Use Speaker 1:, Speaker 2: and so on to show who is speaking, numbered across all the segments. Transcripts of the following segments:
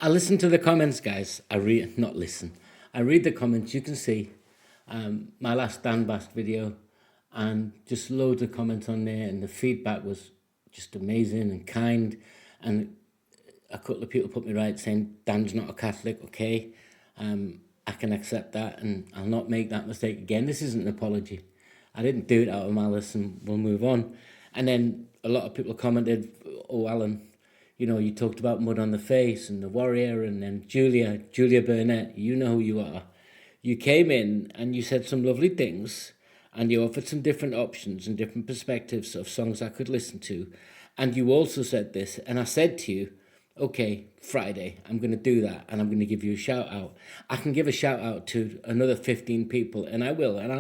Speaker 1: I listen to the comments, guys. Not listen. I read the comments. You can see my last Dan Bast video, and just loads of comments on there, and the feedback was just amazing and kind. And a couple of people put me right, saying Dan's not a Catholic. Okay, I can accept that, and I'll not make that mistake again. This isn't an apology. I didn't do it out of malice, and we'll move on. And then a lot of people commented, "Oh, Alan, you know, you talked about Mud on the Face and The Warrior, and then Julia Burnett, you know who you are. You came in and you said some lovely things, and you offered some different options and different perspectives of songs I could listen to. And you also said this, and I said to you, okay, Friday, I'm going to do that, and I'm going to give you a shout out. I can give a shout out to another 15 people, and I will. And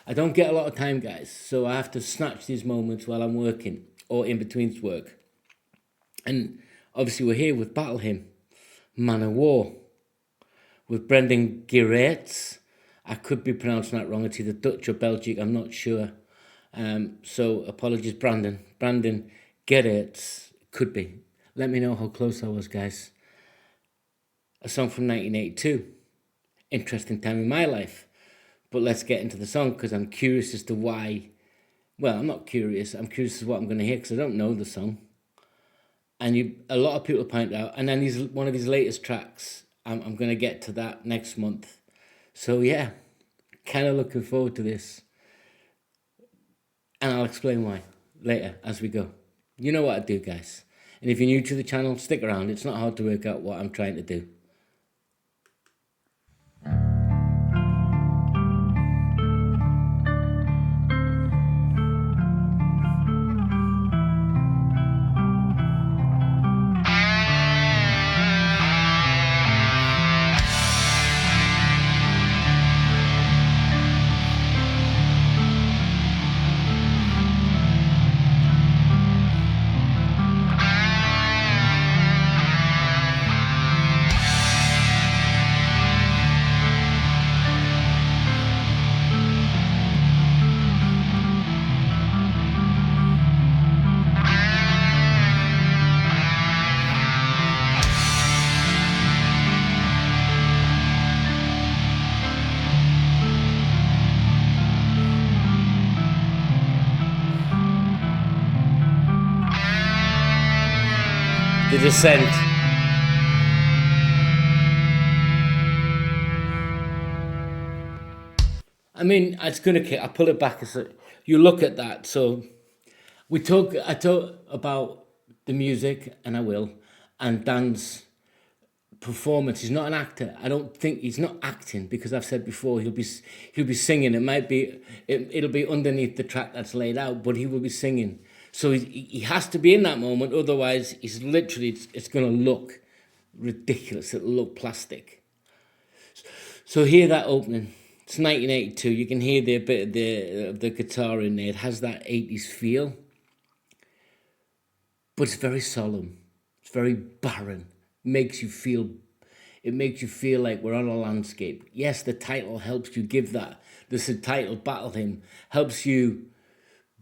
Speaker 1: I don't get a lot of time, guys, so I have to snatch these moments while I'm working or in between work. And obviously we're here with Battle Hymn, Man of War, with Brendan Geertz. I could be pronouncing that wrong. It's either Dutch or Belgic, I'm not sure. So apologies, Brandon. Brandon Geertz, could be. Let me know how close I was, guys. A song from 1982. Interesting time in my life. But let's get into the song, because I'm curious as to why. Well, I'm not curious. I'm curious as to what I'm going to hear, because I don't know the song. And a lot of people point out, and then one of his latest tracks, I'm going to get to that next month. So yeah, kind of looking forward to this. And I'll explain why later as we go. You know what I do, guys. And if you're new to the channel, stick around. It's not hard to work out what I'm trying to do. The Descent. I mean, it's gonna. I pull it back. You look at that. So I talk about the music, and I will, and Dan's performance. He's not an actor. I don't think he's not acting, because I've said before he'll be singing. It'll be underneath the track that's laid out, but he will be singing. So he has to be in that moment, otherwise he's literally, it's going to look ridiculous. It'll look plastic. So hear that opening. It's 1982. You can hear a bit of the guitar in there. It has that 80s feel, but it's very solemn. It's very barren. It makes you feel like we're on a landscape. Yes, the title helps you give that. The subtitle, Battle Hymn, helps you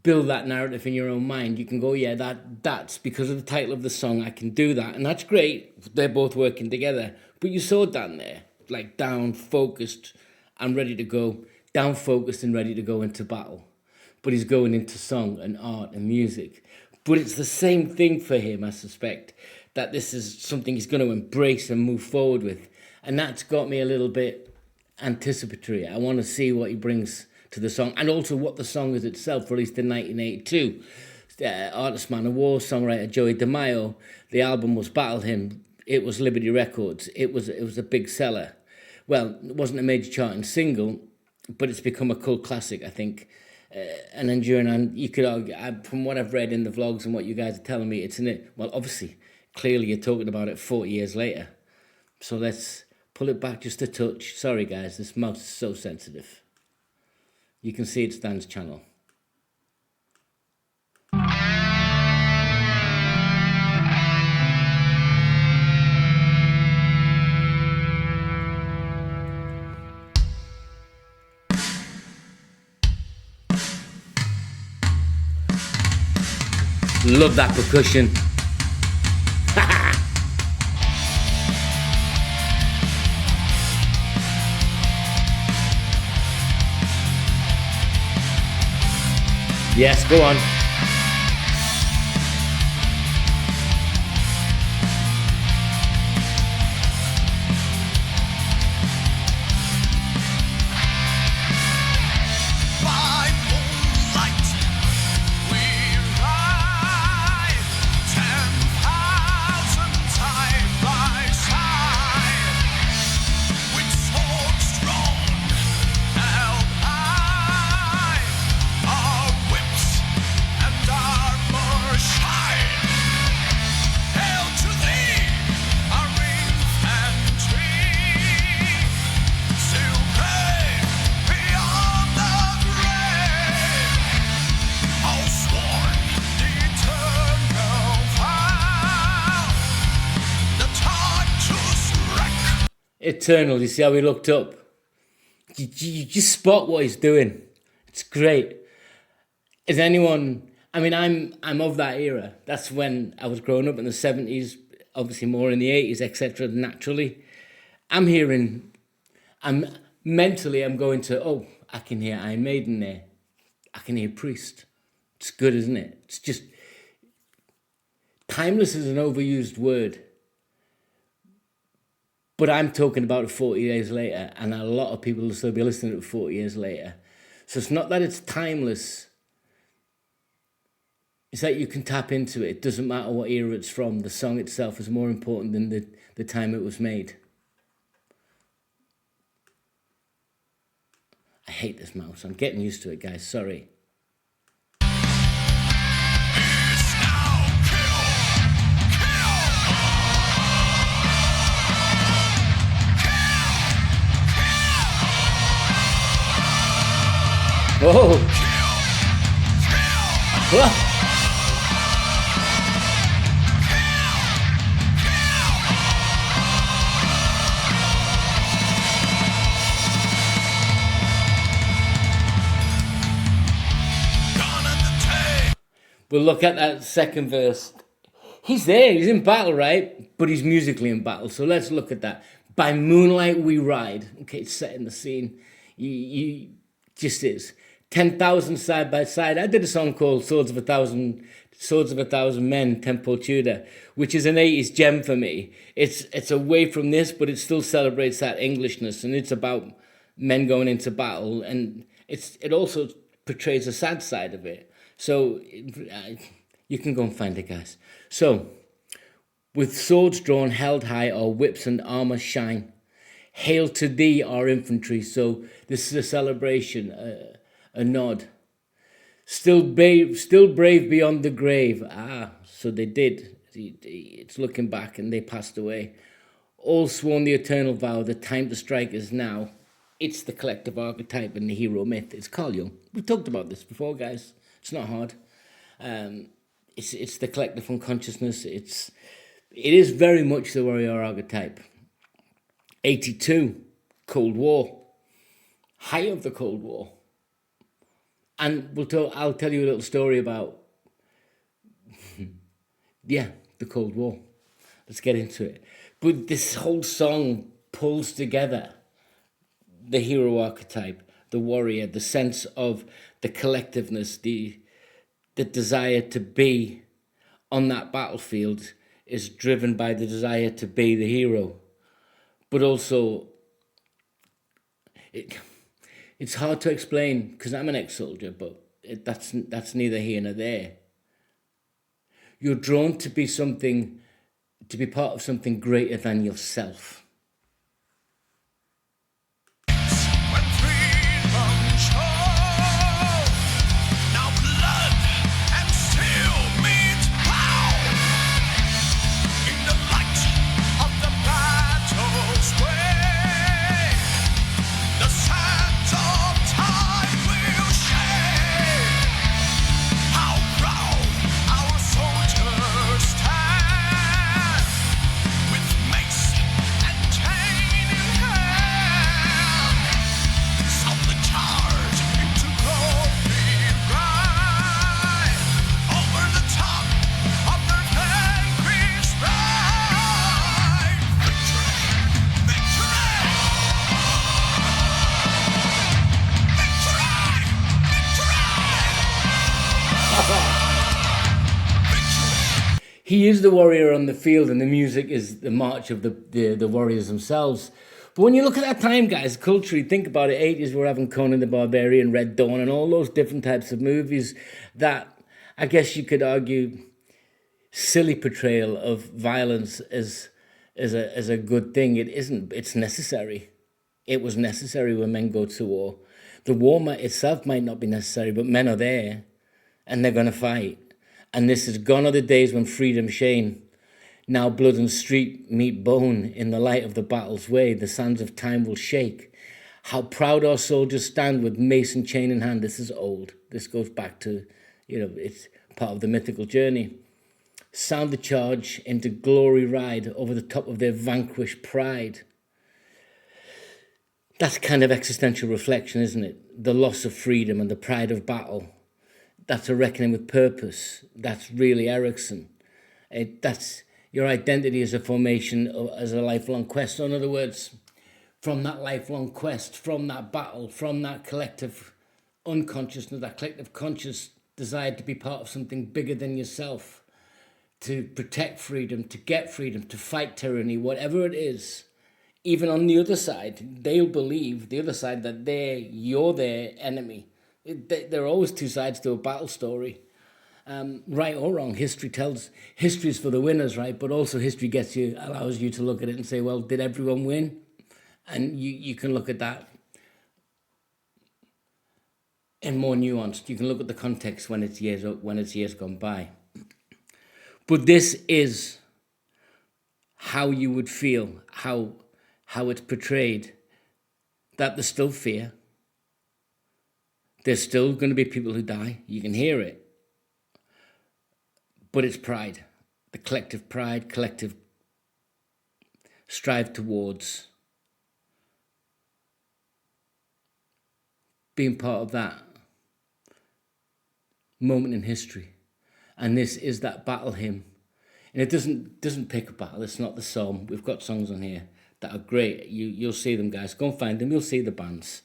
Speaker 1: build that narrative in your own mind. You can go, yeah, that's because of the title of the song, I can do that. And that's great. They're both working together. But you saw Dan there, like down, focused, and ready to go. Down, focused, and ready to go into battle. But he's going into song and art and music. But it's the same thing for him, I suspect, that this is something he's going to embrace and move forward with. And that's got me a little bit anticipatory. I want to see what he brings to the song, and also what the song is itself, released in 1982. Artist Man of War, songwriter Joey DeMaio. The album was Battle Hymn. It was Liberty Records. It was a big seller. Well, it wasn't a major charting single, but it's become a cult classic, I think. And enduring, and you could argue, from what I've read in the vlogs and what you guys are telling me, it's in it. Well, obviously, clearly you're talking about it 40 years later. So let's pull it back just a touch. Sorry, guys, this mouse is so sensitive. You can see it's Dan's channel. Love that percussion. Yes, go on. Eternal, you see how he looked up? You just spot what he's doing. It's great. Is anyone, I mean, I'm of that era. That's when I was growing up in the 70s, obviously more in the 80s, etc. naturally. I'm mentally, I'm going to, oh, I can hear Iron Maiden there. I can hear Priest. It's good, isn't it? It's just, timeless is an overused word. But I'm talking about it 40 years later, and a lot of people will still be listening to it 40 years later. So it's not that it's timeless. It's that you can tap into it. It doesn't matter what era it's from. The song itself is more important than the time it was made. I hate this mouse. I'm getting used to it, guys. Sorry. Whoa! Whoa! We'll look at that second verse. He's there, he's in battle, right? But he's musically in battle. So let's look at that. By moonlight we ride. Okay, it's setting the scene. You just is. 10,000 side by side. I did a song called Swords of a Thousand Men, Temple Tudor, which is an 80s gem for me. It's away from this, but it still celebrates that Englishness, and it's about men going into battle, and it also portrays a sad side of it. So you can go and find it, guys. So, with swords drawn held high, our whips and armour shine. Hail to thee, our infantry. So this is a celebration, a nod. Still brave beyond the grave. So they did. It's looking back, and they passed away. All sworn the eternal vow, the time to strike is now. It's the collective archetype and the hero myth. It's Carl Jung. We've talked about this before, guys. It's not hard. It's the collective unconsciousness. It is very much the warrior archetype. 82, Cold War. Height of the Cold War. And I'll tell you a little story about, the Cold War. Let's get into it. But this whole song pulls together the hero archetype, the warrior, the sense of the collectiveness, the desire to be on that battlefield is driven by the desire to be the hero. But also, it's hard to explain because I'm an ex-soldier, but that's neither here nor there. You're drawn to be something, to be part of something greater than yourself. He is the warrior on the field, and the music is the march of the warriors themselves. But when you look at that time, guys, culturally, think about it. 80s, we're having Conan the Barbarian, Red Dawn, and all those different types of movies that I guess you could argue silly portrayal of violence as a good thing. It isn't. It's necessary. It was necessary when men go to war. The war itself might not be necessary, but men are there, and they're going to fight. And this is gone are the days when freedom shone. Now blood and street meet bone. In the light of the battle's way, the sands of time will shake. How proud our soldiers stand with mace and chain in hand. This is old. This goes back to, it's part of the mythical journey. Sound the charge, into glory ride, over the top of their vanquished pride. That's kind of existential reflection, isn't it? The loss of freedom and the pride of battle. That's a reckoning with purpose. That's really Erickson. That's your identity as a formation, as a lifelong quest. So in other words, from that lifelong quest, from that battle, from that collective unconsciousness, that collective conscious desire to be part of something bigger than yourself, to protect freedom, to get freedom, to fight tyranny, whatever it is, even on the other side, they'll believe, the other side, that you're their enemy. There are always two sides to a battle story. Right or wrong, history's for the winners, right? But also history allows you to look at it and say, well, did everyone win? And you can look at that in more nuanced. You can look at the context when it's years gone by. But this is how you would feel, how it's portrayed, that there's still fear. There's still going to be people who die. You can hear it. But it's pride. The collective pride, collective strive towards being part of that moment in history. And this is that battle hymn. And it doesn't pick a battle. It's not the psalm. We've got songs on here that are great. You'll see them, guys. Go and find them. You'll see the bands.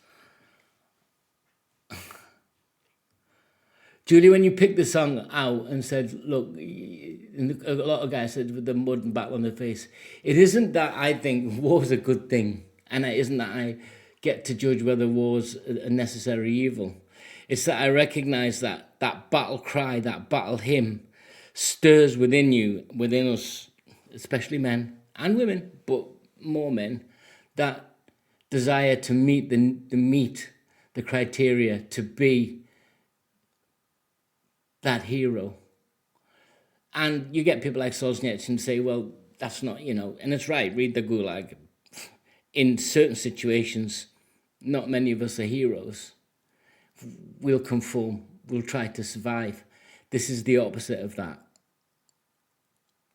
Speaker 1: Julie, when you picked the song out and said, look, a lot of guys said with the mud and battle on their face, it isn't that I think war's a good thing, and it isn't that I get to judge whether war's a necessary evil. It's that I recognize that battle cry, that battle hymn stirs within us, especially men and women, but more men, that desire to meet the criteria to be that hero. And you get people like Solzhenitsyn say, well, that's not, and it's right, read the Gulag. In certain situations, not many of us are heroes. We'll conform, we'll try to survive. This is the opposite of that.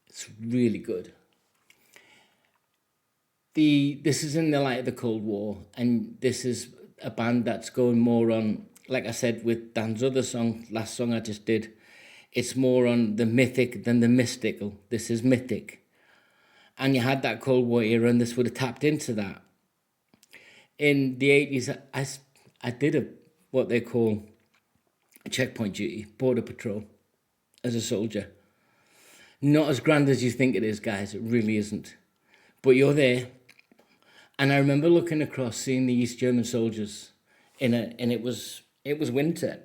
Speaker 1: It's really good. This is in the light of the Cold War, and this is a band that's going more on, like I said with Dan's other song, last song I just did, it's more on the mythic than the mystical. This is mythic. And you had that Cold War era, and this would have tapped into that. In the 80s, I did what they call a checkpoint duty, border patrol, as a soldier. Not as grand as you think it is, guys. It really isn't. But you're there. And I remember looking across, seeing the East German soldiers, and it was winter,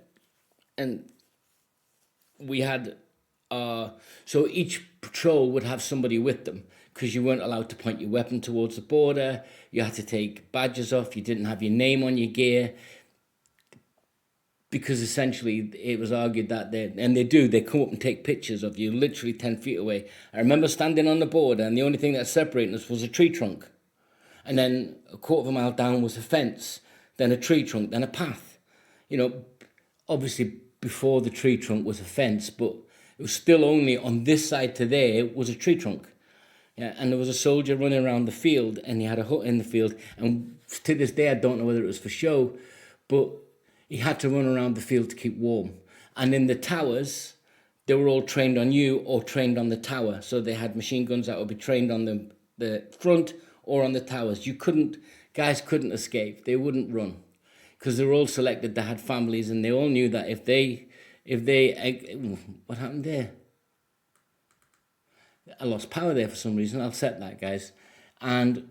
Speaker 1: and we had so each patrol would have somebody with them, because you weren't allowed to point your weapon towards the border. You had to take badges off. You didn't have your name on your gear, because essentially it was argued that they come up and take pictures of you literally 10 feet away. I remember standing on the border, and the only thing that separated us was a tree trunk, and then a quarter of a mile down was a fence, then a tree trunk, then a path. Obviously before the tree trunk was a fence, but it was still only on this side to there was a tree trunk. Yeah, and there was a soldier running around the field, and he had a hut in the field, and to this day I don't know whether it was for show, but he had to run around the field to keep warm. And in the towers, they were all trained on you or trained on the tower. So they had machine guns that would be trained on the front or on the towers. Guys couldn't escape. They wouldn't run, because they were all selected. They had families, and they all knew that if they what happened there? I lost power there for some reason. I'll set that, guys. And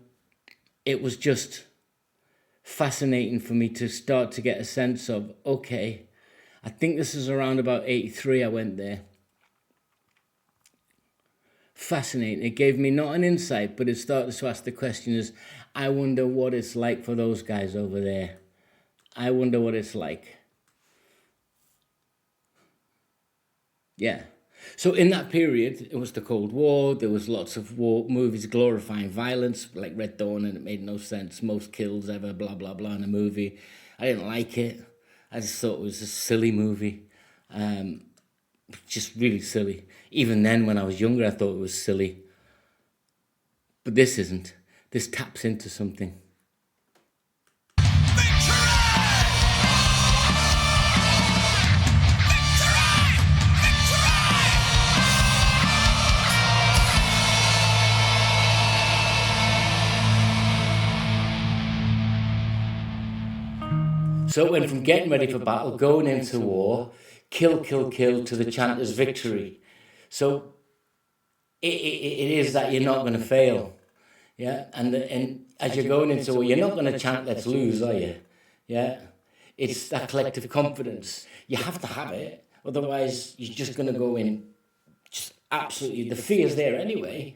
Speaker 1: it was just fascinating for me to start to get a sense of, okay, I think this is around about 83 I went there. Fascinating. It gave me not an insight, but it started to ask the question is, I wonder what it's like for those guys over there. I wonder what it's like. Yeah. So in that period, it was the Cold War. There was lots of war movies glorifying violence, like Red Dawn, and it made no sense. Most kills ever, blah, blah, blah, in a movie. I didn't like it. I just thought it was a silly movie. Just really silly. Even then, when I was younger, I thought it was silly. But this isn't. This taps into something. So it went from getting ready for battle, going into war, kill, kill, kill, to the chanter's victory. So it is that you're not going to fail. Yeah, and as you're going into war, you're not going to chant, let's lose, are you? Yeah, it's that collective confidence. You have to have it, otherwise you're just going to go in, just absolutely, the fear's there anyway,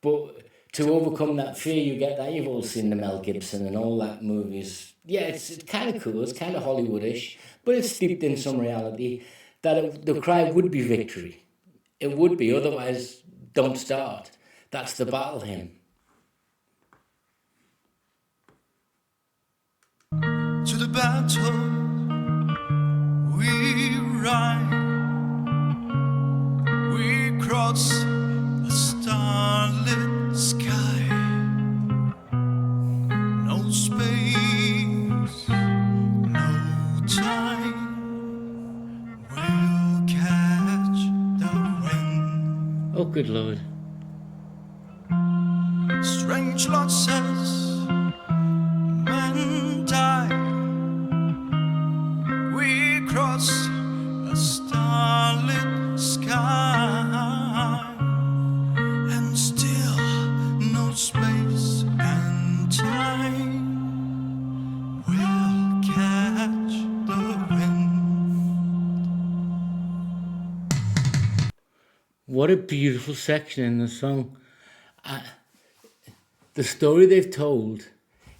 Speaker 1: but to overcome that fear, you get that. You've all seen the Mel Gibson and all that movies. Yeah, it's kind of cool, it's kind of Hollywoodish, but it's steeped in some reality that the cry would be victory. It would be, otherwise, don't start. That's the battle hymn.
Speaker 2: To the battle we ride, we cross a starlit sky, no space, no time, we'll catch the wind.
Speaker 1: Oh, good Lord.
Speaker 2: Strange losses, men die, we cross a starlit sky, and still no space and time, we'll catch the wind.
Speaker 1: What a beautiful section in the song. The story they've told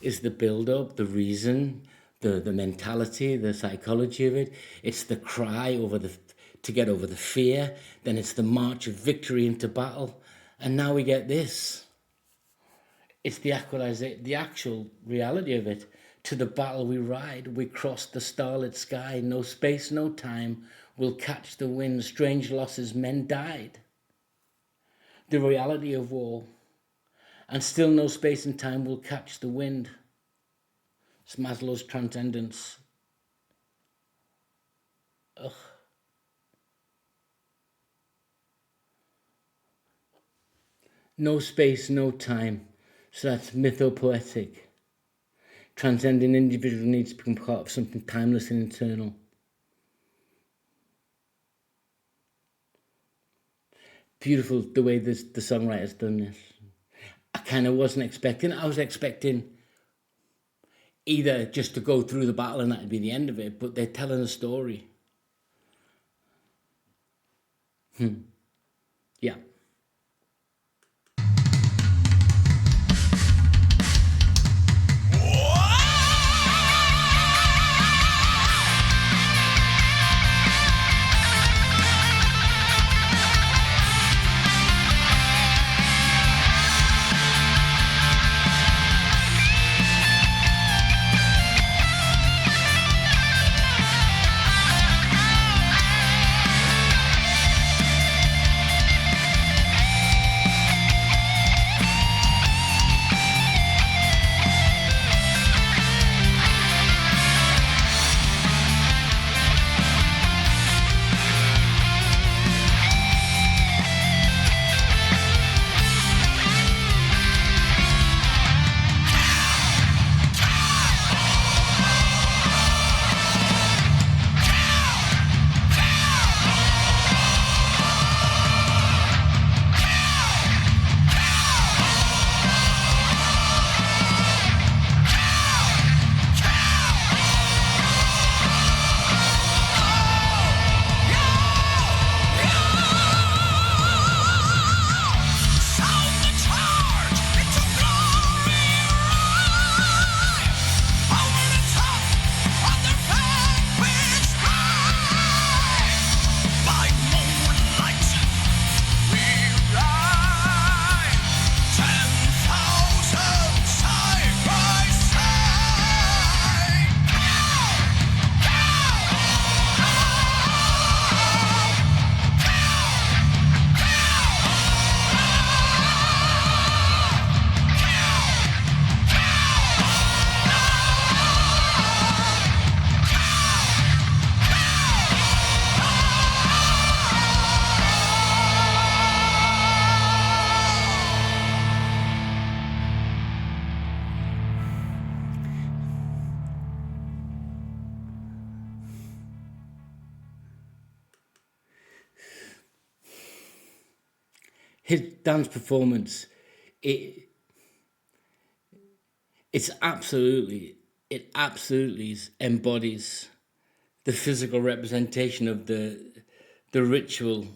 Speaker 1: is the build-up, the reason, the mentality, the psychology of it. It's the cry to get over the fear. Then it's the march of victory into battle. And now we get this. It's the actual reality of it. To the battle we ride, we cross the starlit sky. No space, no time, we'll catch the wind. Strange losses, men died. The reality of war. And still no space and time will catch the wind. It's Maslow's transcendence. Ugh. No space, no time. So that's mythopoetic. Transcending individual needs to become part of something timeless and eternal. Beautiful the way the songwriter's done this. I kind of wasn't expecting. I was expecting either just to go through the battle and that'd be the end of it, but they're telling a story. Yeah. his dance performance, it absolutely embodies the physical representation of the ritual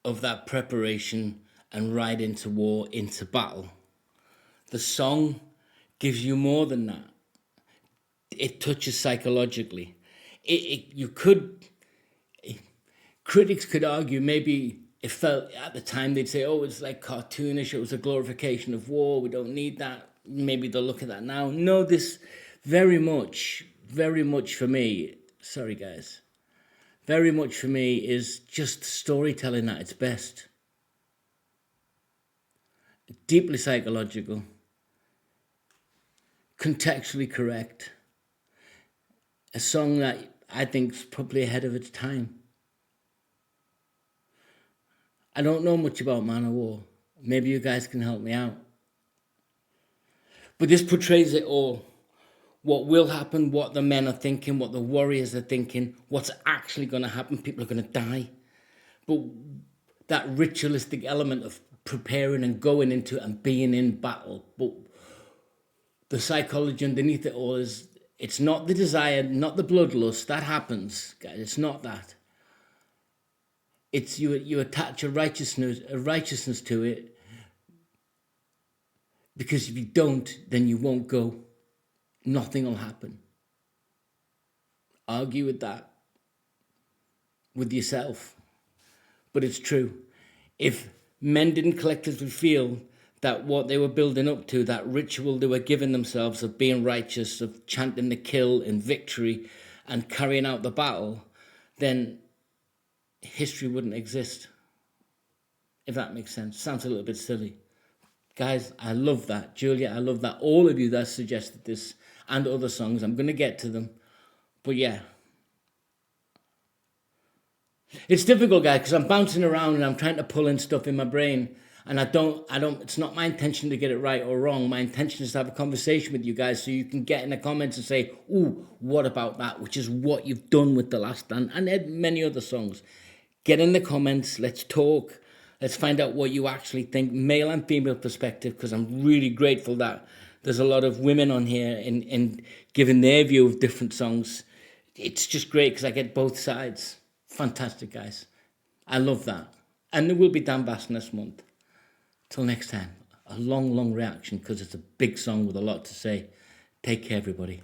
Speaker 1: of that preparation and ride into war, into battle. The song gives you more than that. It touches psychologically. Critics could argue maybe it felt at the time, they'd say, oh, it's like cartoonish, it was a glorification of war, we don't need that. Maybe they'll look at that now. No, this very much for me, sorry guys, very much for me is just storytelling at its best. Deeply psychological, contextually correct, a song that I think is probably ahead of its time. I don't know much about Man of War. Maybe you guys can help me out. But this portrays it all. What will happen, what the men are thinking, what the warriors are thinking, what's actually going to happen. People are going to die. But that ritualistic element of preparing and going into and being in battle. But the psychology underneath it all is, it's not the desire, not the bloodlust. That happens, guys. It's not that. It's you attach a righteousness to it, because if you don't, then you won't go. Nothing will happen. Argue with that with yourself. But it's true. If men didn't collectively feel that what they were building up to, that ritual they were giving themselves of being righteous, of chanting the kill and victory and carrying out the battle, then history wouldn't exist. If that makes sense. Sounds a little bit silly. Guys, I love that. Julia, I love that. All of you that suggested this and other songs, I'm going to get to them. But yeah. It's difficult, guys, because I'm bouncing around and I'm trying to pull in stuff in my brain. And I don't, it's not my intention to get it right or wrong. My intention is to have a conversation with you guys so you can get in the comments and say, ooh, what about that? Which is what you've done with The Last Stand and many other songs. Get in the comments, let's talk. Let's find out what you actually think, male and female perspective, because I'm really grateful that there's a lot of women on here in giving their view of different songs. It's just great because I get both sides. Fantastic, guys. I love that. And there will be Dan Bass next month. Till next time, a long reaction because it's a big song with a lot to say. Take care, everybody.